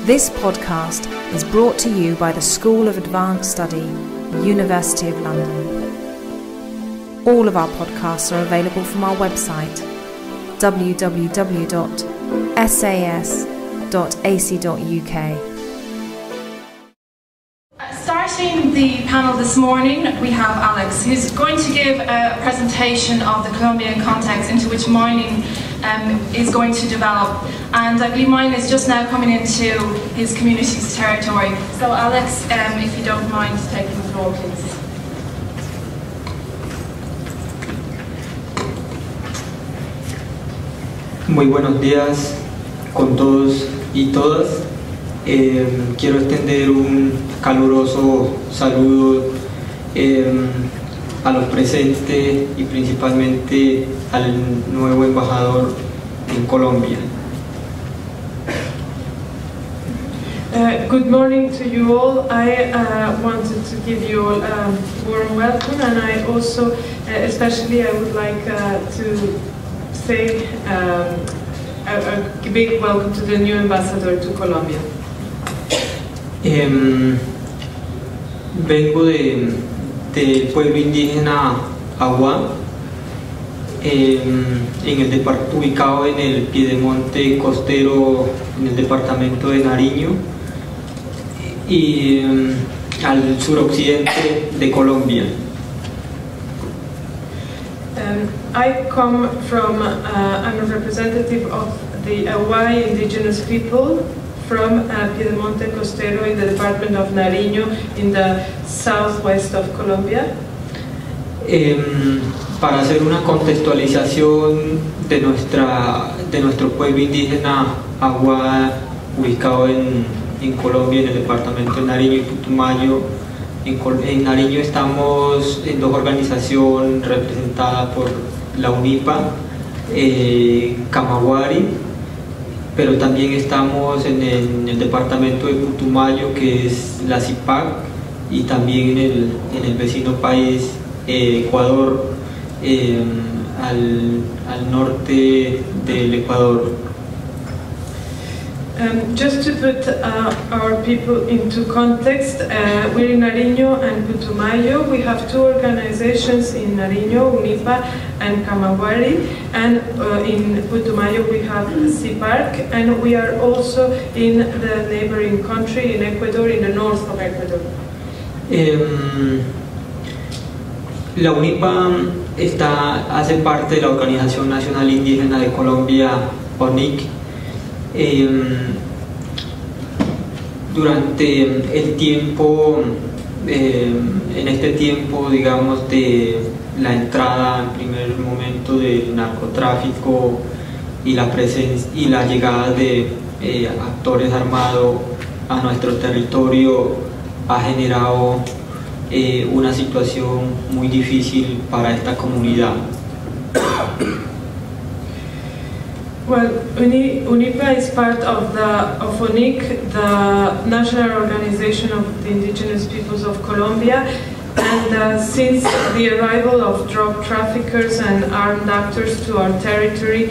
This podcast is brought to you by the School of Advanced Study, University of London. All of our podcasts are available from our website, www.sas.ac.uk. Starting the panel this morning, we have Alex, who's going to give a presentation of the Colombian context into which mining is going to develop. And I believe mining is just now coming into his community's territory. So Alex, if you don't mind taking the floor, please. Muy buenos días con todos y todas. Quiero extender un caluroso saludo a los presentes y principalmente al nuevo embajador en Colombia. Good morning to you all. I wanted to give you all a warm welcome, and I also, especially, I would like to say a big welcome to the new ambassador to Colombia. Vengo del pueblo indígena Agua, ubicado en el piedemonte costero en el departamento de Nariño y al suroccidente de Colombia. I come from, I'm a representative of the Awai Indigenous people from Piedemonte Costero in the department of Nariño in the southwest of Colombia. Para hacer una contextualización de nuestro pueblo indígena Agua, ubicado en Colombia, en el departamento de Nariño y Putumayo. En Nariño estamos en dos organizaciones representadas por la UNIPA, Camagüey, pero también estamos en el departamento de Putumayo, que es la CIPAC, y también en el vecino país Ecuador, al norte del Ecuador. Just to put our people into context, we're in Nariño and Putumayo. We have two organizations in Nariño, UNIPA and Camagüey, and in Putumayo we have CIPAC, and we are also in the neighboring country, in Ecuador, in the north of Ecuador. La UNIPA hace parte de la Organización Nacional Indígena de Colombia, ONIC. Durante el tiempo, en este tiempo, digamos, de la entrada en primer momento del narcotráfico y la presencia y la llegada de actores armados a nuestro territorio, ha generado una situación muy difícil para esta comunidad. Well, UNIPA is part of UNIC, the national organization of the indigenous peoples of Colombia, and since the arrival of drug traffickers and armed actors to our territory,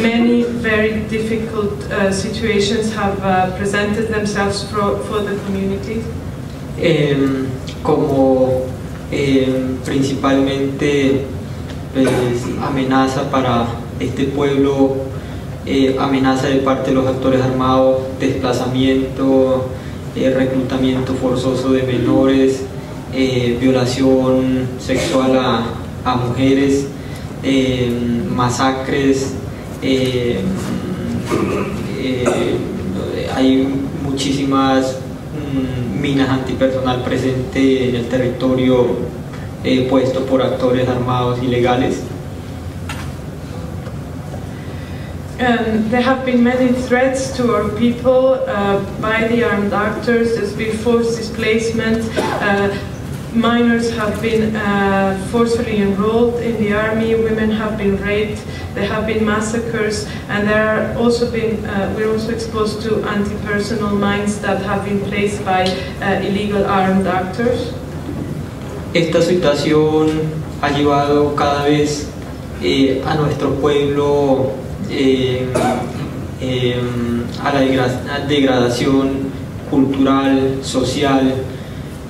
many very difficult situations have presented themselves for the community. Como principalmente amenaza para este pueblo, amenaza de parte de los actores armados, desplazamiento, reclutamiento forzoso de menores, violación sexual a mujeres, masacres, hay muchísimas minas antipersonal presentes en el territorio puesto por actores armados ilegales. There have been many threats to our people by the armed actors. There's been forced displacement. Minors have been forcefully enrolled in the army. Women have been raped. There have been massacres, and there are also been. We're also exposed to anti-personnel mines that have been placed by illegal armed actors. Esta situación ha llevado cada vez a nuestro pueblo a la degradación cultural, social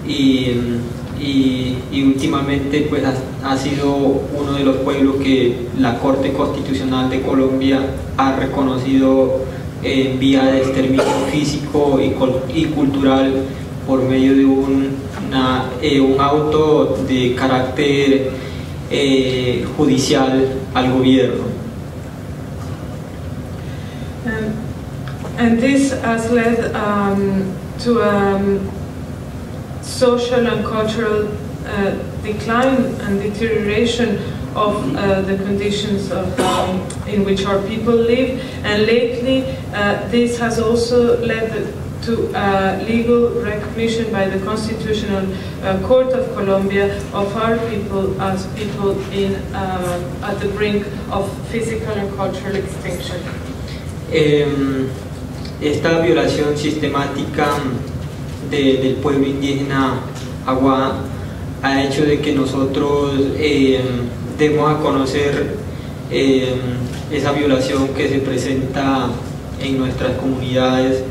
y últimamente pues ha sido uno de los pueblos que la Corte Constitucional de Colombia ha reconocido en vía de exterminio físico y cultural por medio de un auto de carácter judicial al gobierno. And this has led to social and cultural decline and deterioration of the conditions in which our people live, and lately this has also led to legal recognition by the Constitutional Court of Colombia of our people as people at the brink of physical and cultural extinction. Esta violación sistemática del pueblo indígena Agua ha hecho de que nosotros demos a conocer esa violación que se presenta en nuestras comunidades.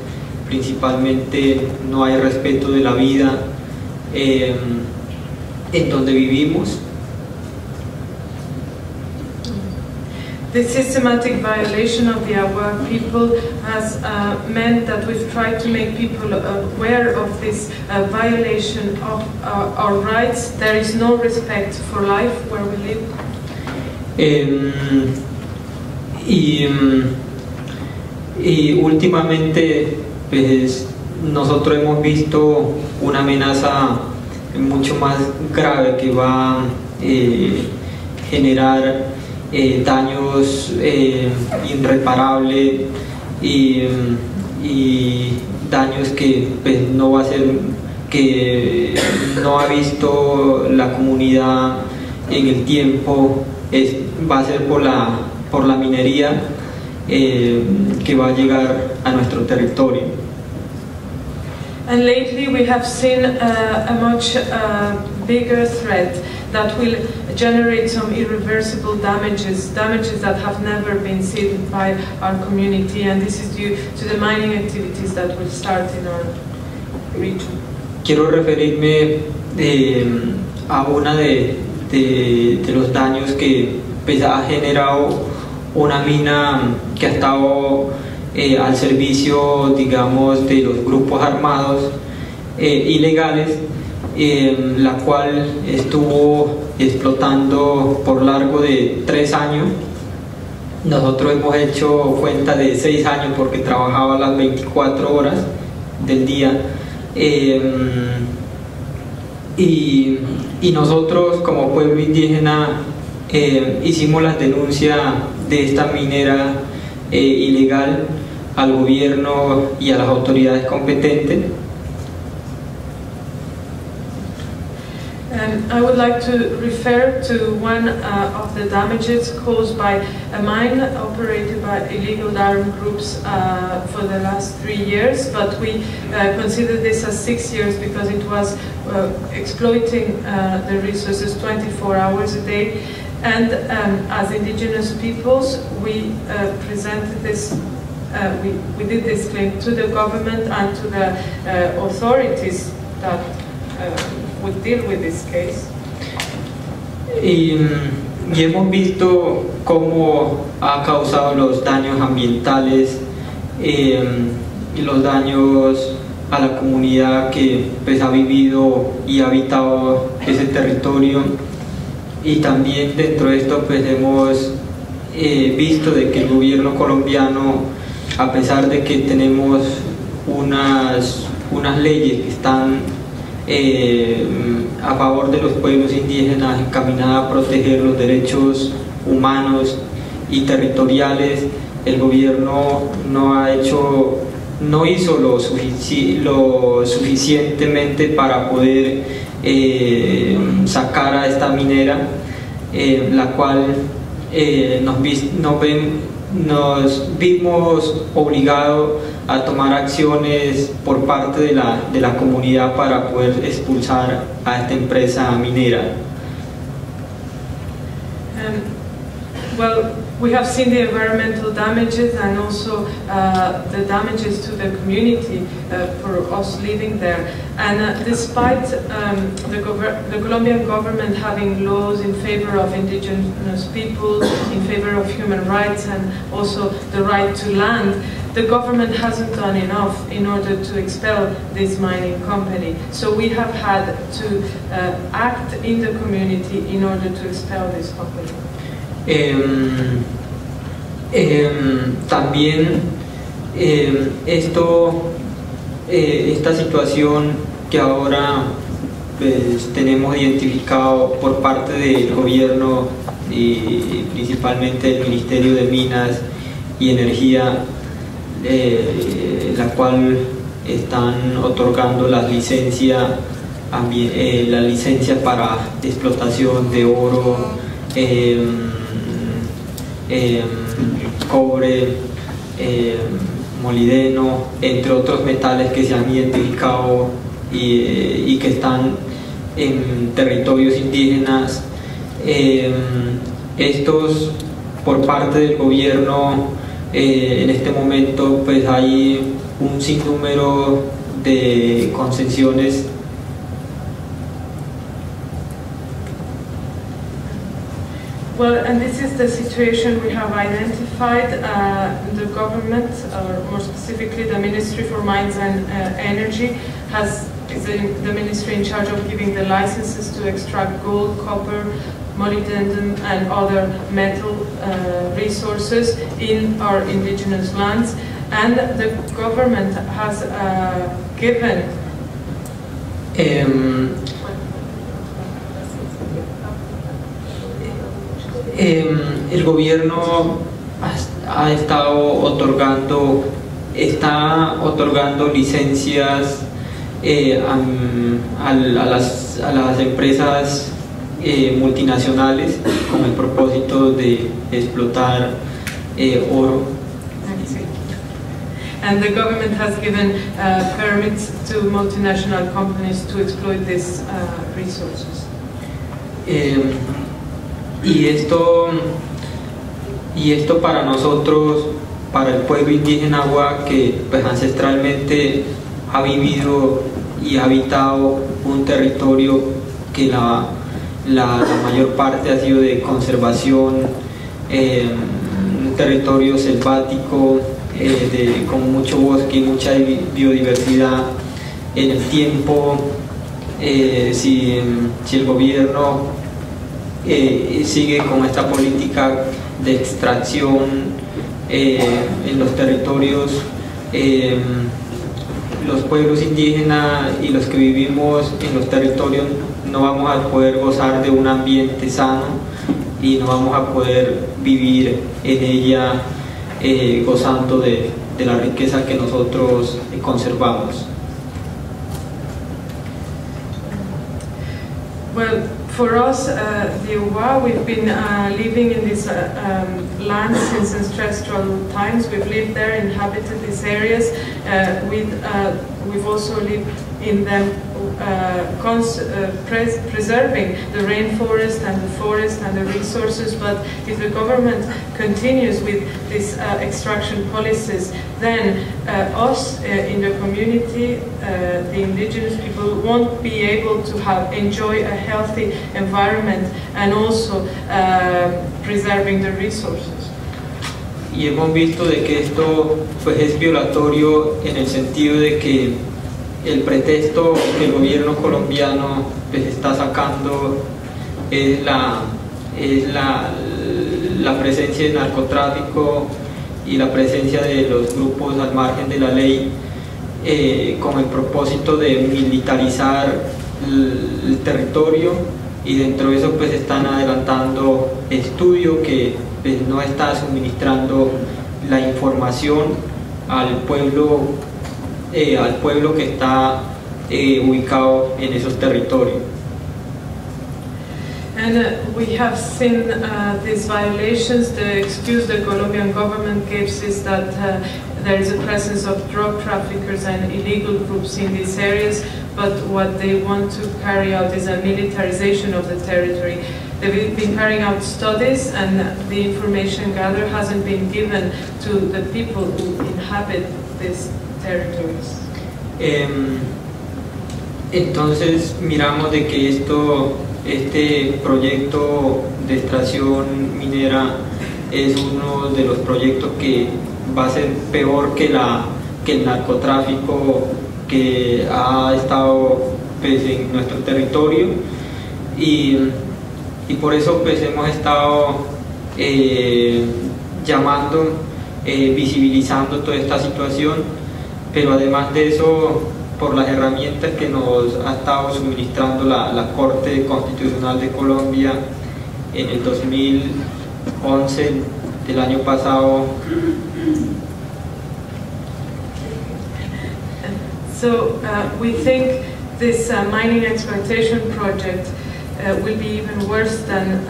Principalmente no hay respeto de la vida en donde vivimos. The systematic violation of the Agua people has meant that we've tried to make people aware of this violation of our rights. There is no respect for life where we live. Y últimamente pues, nosotros hemos visto una amenaza mucho más grave que va a generar daños irreparables y daños que pues, no va a ser, que no ha visto la comunidad en el tiempo, va a ser por la minería que va a llegar a nuestro territorio. And lately we have seen a much bigger threat that will generate some irreversible damages that have never been seen by our community, and this is due to the mining activities that will start in our region. Quiero referirme a una de los daños que pues, ha generado una mina que ha estado al servicio, digamos, de los grupos armados ilegales, la cual estuvo explotando por largo de 3 años. Nosotros hemos hecho cuenta de 6 años porque trabajaba las 24 horas del día. Y nosotros como pueblo indígena hicimos la denuncia de esta minera ilegal al gobierno y a las autoridades competentes. I would like to refer to one of the damages caused by a mine operated by illegal armed groups for the last 3 years, but we consider this as 6 years because it was exploiting the resources 24 hours a day. And as indigenous peoples, we presented this, we did this claim to the government and to the authorities that would deal with this case. Y hemos visto cómo ha causado los daños ambientales y los daños a la comunidad que pues, ha vivido y ha habitado ese territorio. Y también dentro de esto pues, hemos visto de que el gobierno colombiano, a pesar de que tenemos unas leyes que están a favor de los pueblos indígenas, encaminadas a proteger los derechos humanos y territoriales, el gobierno no hizo lo suficientemente para poder sacar a esta minera, la cual nos vimos obligados a tomar acciones por parte de la comunidad para poder expulsar a esta empresa minera. Well, We have seen the environmental damages and also the damages to the community for us living there. And despite the Colombian government having laws in favor of indigenous people, in favor of human rights and also the right to land, the government hasn't done enough in order to expel this mining company. So we have had to act in the community in order to expel this company. También esta situación que ahora pues, tenemos identificado por parte del gobierno y principalmente del Ministerio de Minas y Energía, la cual están otorgando las licencias para explotación de oro, cobre, molibdeno, entre otros metales que se han identificado y que están en territorios indígenas. Estos por parte del gobierno en este momento pues hay un sinnúmero de concesiones. Well, and this is the situation we have identified. The government, or more specifically the Ministry for Mines and Energy, is the ministry in charge of giving the licenses to extract gold, copper, molybdenum and other metal resources in our indigenous lands. And the government has given el gobierno está otorgando licencias a las empresas multinacionales con el propósito de explotar oro. And the government has given permits to multinational companies to exploit these resources. Y esto para nosotros, para el pueblo indígena Agua, que pues, ancestralmente ha vivido y ha habitado un territorio que la mayor parte ha sido de conservación, un territorio selvático, con mucho bosque y mucha biodiversidad. En el tiempo, si el gobierno sigue con esta política de extracción en los territorios, los pueblos indígenas y los que vivimos en los territorios no vamos a poder gozar de un ambiente sano y no vamos a poder vivir en ella gozando de la riqueza que nosotros conservamos. Well, for us, the Uwa, we've been living in this land since ancestral times. We've lived there, inhabited these areas. We've also lived in them, preserving the rainforest and the forest and the resources. But if the government continues with these extraction policies, then us in the community, the indigenous people, won't be able to enjoy a healthy environment and also preserving the resources. Y hemos visto de que esto pues, es violatorio en el sentido de que el pretexto que el gobierno colombiano pues, está sacando es la presencia del narcotráfico y la presencia de los grupos al margen de la ley, con el propósito de militarizar el territorio, y dentro de eso pues están adelantando estudio que pues, no está suministrando la información al pueblo que está ubicado en esos territorios. And we have seen these violations. The excuse the Colombian government gives is that there is a presence of drug traffickers and illegal groups in these areas, but what they want to carry out is a militarization of the territory. They've been carrying out studies, and the information gathered hasn't been given to the people who inhabit these territories. Entonces miramos de que este proyecto de extracción minera es uno de los proyectos que va a ser peor que el narcotráfico que ha estado pues, en nuestro territorio, y por eso pues hemos estado llamando, visibilizando toda esta situación, pero además de eso, por las herramientas que nos ha estado suministrando la Corte Constitucional de Colombia en el 2011 del año pasado. So we think this mining exploitation project will be even worse than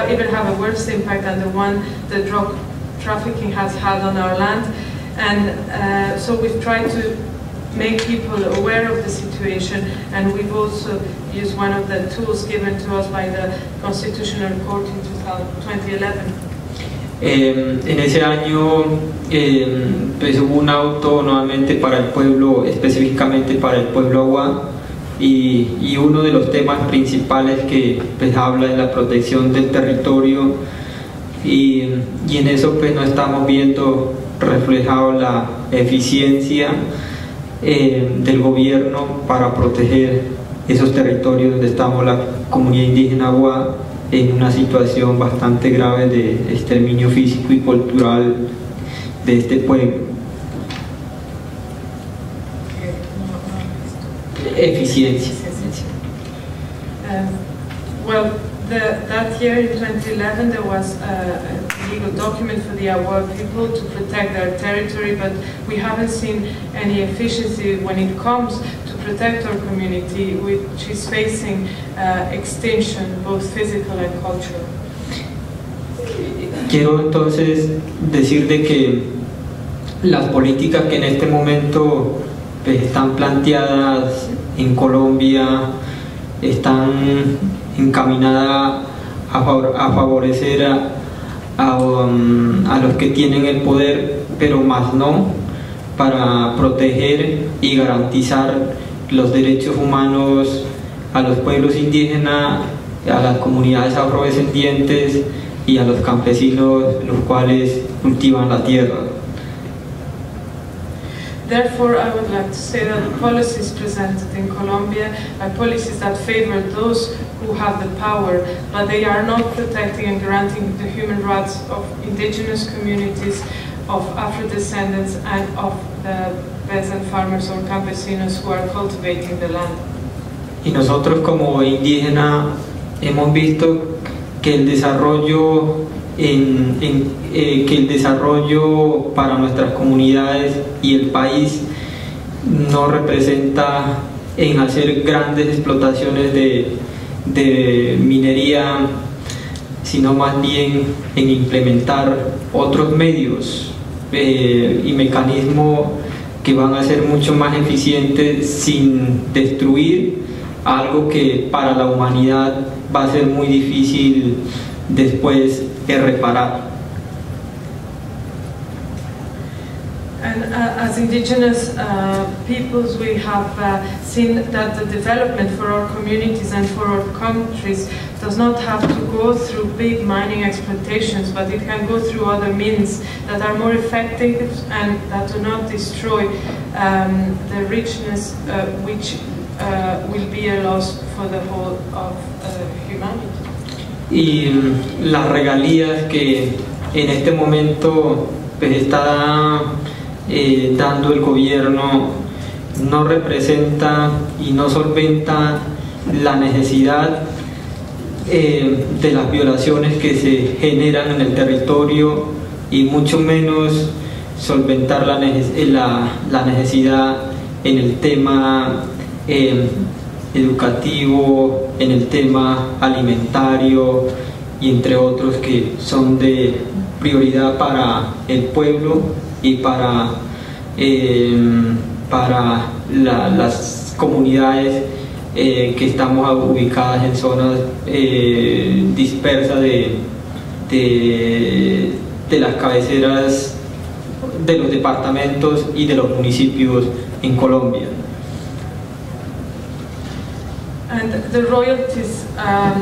even have a worse impact than the one the drug trafficking has had on our land. And so we've tried to make people aware of the situation, and we've also used one of the tools given to us by the Constitutional Court in 2011. En ese año pues hubo un auto nuevamente para el pueblo, específicamente para el pueblo Agua, y uno de los temas principales que pues habla de la protección del territorio, y en eso pues no estamos viendo reflejado la eficiencia del gobierno para proteger esos territorios donde estamos la comunidad indígena Agua en una situación bastante grave de exterminio físico y cultural de este pueblo. Eficiencia. Well, that year in 2011 there was a legal document for the Awa people to protect their territory, but we haven't seen any efficiency when it comes to protect our community, which is facing extinction, both physical and cultural. Quiero entonces decir de que las políticas que en este momento pues, están planteadas en Colombia están encaminadas a favorecer a los que tienen el poder, pero más no para proteger y garantizar los derechos humanos a los pueblos indígenas, a las comunidades afrodescendientes y a los campesinos, los cuales cultivan la tierra. Therefore, I would like to say that the policies presented in Colombia are policies that favor those who have the power, but they are not protecting and granting the human rights of indigenous communities, of Afro-descendants, and of the peasant farmers or campesinos who are cultivating the land. Y nosotros como indígenas hemos visto que el desarrollo para nuestras comunidades y el país no representa en hacer grandes explotaciones de minería, sino más bien en implementar otros medios y mecanismos que van a ser mucho más eficientes sin destruir algo que para la humanidad va a ser muy difícil después de reparar. And as indigenous peoples, we have seen that the development for our communities and for our countries does not have to go through big mining exploitations, but it can go through other means that are more effective and that do not destroy the richness which will be a loss for the whole of humanity. Y las regalías que en este momento pues, está dando el gobierno no representa y no solventa la necesidad de las violaciones que se generan en el territorio, y mucho menos solventar la necesidad en el tema educativo, en el tema alimentario y entre otros que son de prioridad para el pueblo y para las comunidades que estamos ubicadas en zonas dispersas de las cabeceras de los departamentos y de los municipios en Colombia. And the royalties that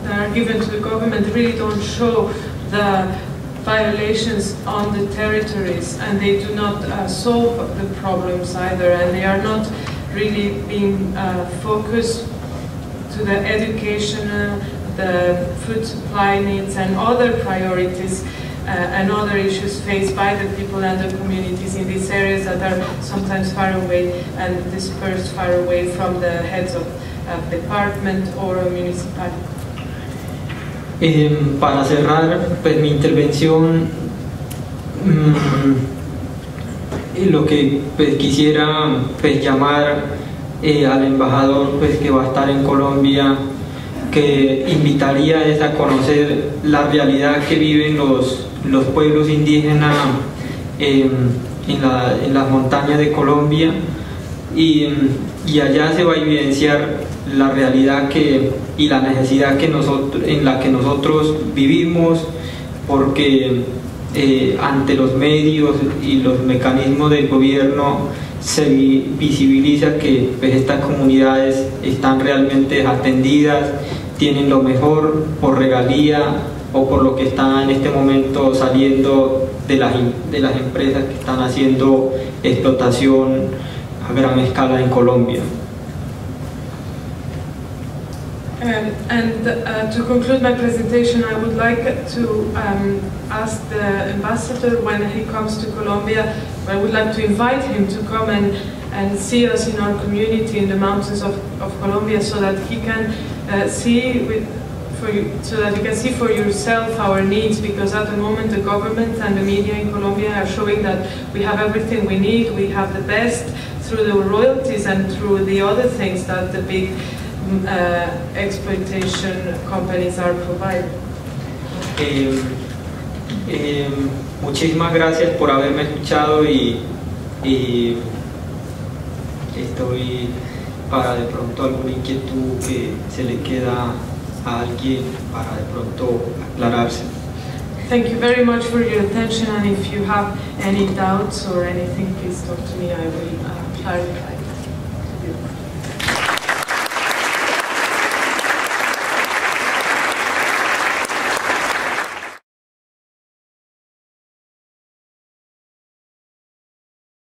are given to the government really don't show the violations on the territories, and they do not solve the problems either, and they are not really being focused to the educational, the food supply needs and other priorities and other issues faced by the people and the communities in these areas that are sometimes far away and dispersed far away from the heads of department or a municipality. Para cerrar pues, mi intervención, lo que pues, quisiera pues, llamar al embajador pues, que va a estar en Colombia, que invitaría es a conocer la realidad que viven los pueblos indígenas en las montañas de Colombia, y allá se va a evidenciar la realidad y la necesidad en la que nosotros vivimos, porque ante los medios y los mecanismos del gobierno se visibiliza que pues, estas comunidades están realmente atendidas, tienen lo mejor por regalía o por lo que está en este momento saliendo de las empresas que están haciendo explotación a gran escala en Colombia. To conclude my presentation, I would like to ask the ambassador, when he comes to Colombia, I would like to invite him to come and see us in our community in the mountains of Colombia, so that he can see for yourself our needs, because at the moment the government and the media in Colombia are showing that we have everything we need, we have the best through the royalties and through the other things that the big exploitation companies are providing. Muchísimas gracias por haberme escuchado y estoy para de pronto alguna inquietud que se le queda a alguien para de pronto aclararse. Thank you very much for your attention, and if you have any doubts or anything, please talk to me, I will clarify.